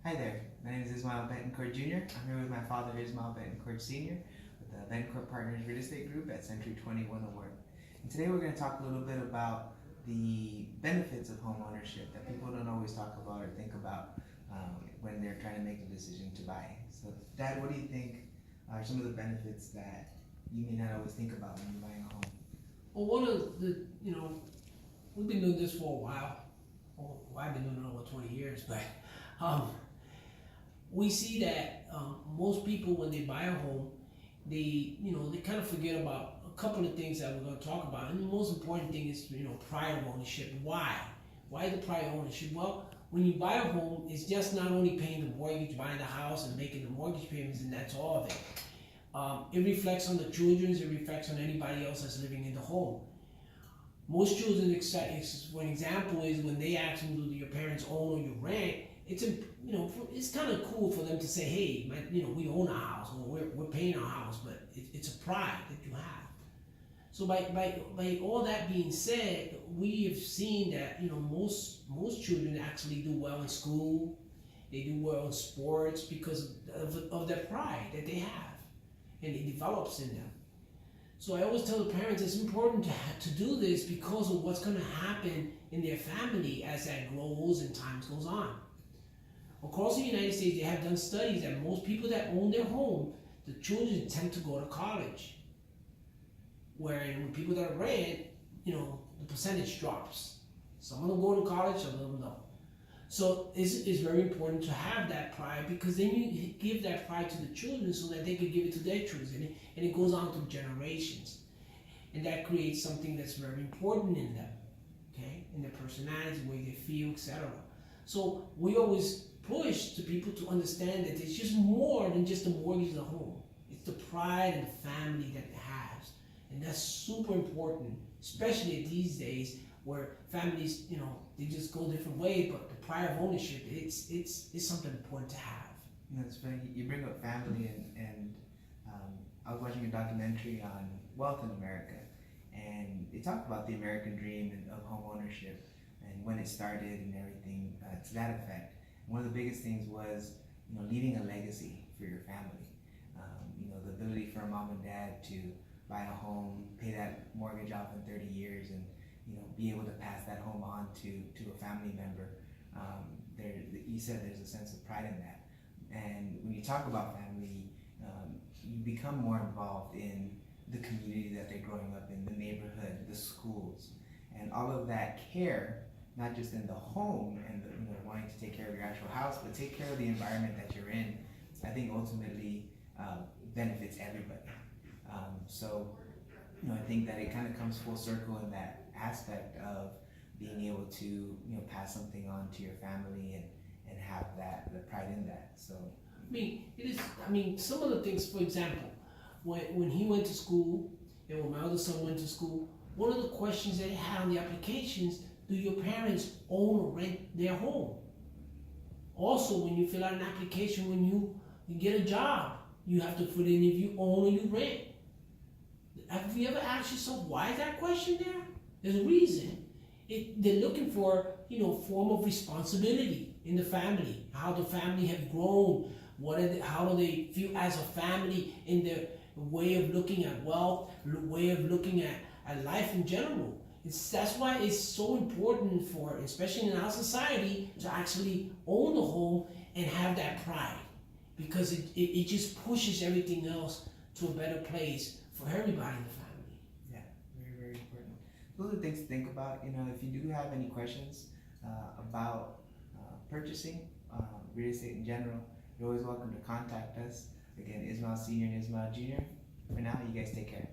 Hi there, my name is Ismail Betancourt Jr. I'm here with my father, Ismail Betancourt Sr., with the Betancourt Partners Real Estate Group at Century 21 Award. And today we're going to talk a little bit about the benefits of home ownership that people don't always talk about or think about when they're trying to make the decision to buy. So, Dad, what do you think are some of the benefits that you may not always think about when you're buying a home? Well, one of the, we've been doing this for a while. Well, I've been doing it over 20 years, but we see that most people, when they buy a home, they kind of forget about a couple of things that we're going to talk about. And the most important thing is, pride of ownership. Why? Why the pride of ownership? Well, when you buy a home, it's just not only paying the mortgage, buying the house, and making the mortgage payments, and that's all of it. It reflects on the children, it reflects on anybody else that's living in the home. Most children, for an example, is when they ask them, do your parents own or you rent, it's kind of cool for them to say, hey, we own our house, or we're paying our house, but it's a pride that you have. So by all that being said, we have seen that, most children actually do well in school, they do well in sports because of that pride that they have, and it develops in them. So I always tell the parents it's important to do this because of what's going to happen in their family as that grows and time goes on. Across the United States, they have done studies that most people that own their home, the children tend to go to college. Whereas people that rent, the percentage drops. Some of them go to college, some of them don't. So it's very important to have that pride, because then you give that pride to the children so that they can give it to their children, and it goes on through generations. And that creates something that's very important in them, okay? In their personality, the way they feel, etc. So we always push to people to understand that it's just more than just the mortgage of the home. It's the pride and the family that it has. And that's super important, especially these days where families, they just go different ways, but the pride of ownership, it's something important to have. It's funny, you bring up family, and I was watching a documentary on wealth in America, and they talked about the American dream of home ownership and when it started and everything to that effect. And one of the biggest things was, leaving a legacy for your family. The ability for a mom and dad to buy a home, pay that mortgage off in 30 years, and be able to pass that home on to a family member. You said there's a sense of pride in that. And when you talk about family, you become more involved in the community that they're growing up in, the neighborhood, the schools, and all of that care, not just in the home and wanting to take care of your actual house, but take care of the environment that you're in. I think ultimately benefits everybody. I think that it kind of comes full circle in that aspect of being able to pass something on to your family and have the pride in that. So some of the things, for example, when he went to school and when my other son went to school, one of the questions they had on the applications: do your parents own or rent their home? Also, when you fill out an application, when you get a job, you have to put in if you own or you rent. Have you ever asked yourself, why is that question there? There's a reason. They're looking for, form of responsibility in the family, how the family has grown, how do they feel as a family in their way of looking at wealth, way of looking at life in general. That's why it's so important for, especially in our society, to actually own a home and have that pride, because it just pushes everything else to a better place for everybody in the family. Yeah, very, very important. Those are things to think about. If you do have any questions about purchasing real estate in general, you're always welcome to contact us. Again, Ismail Sr. and Ismail Jr. For now, you guys take care.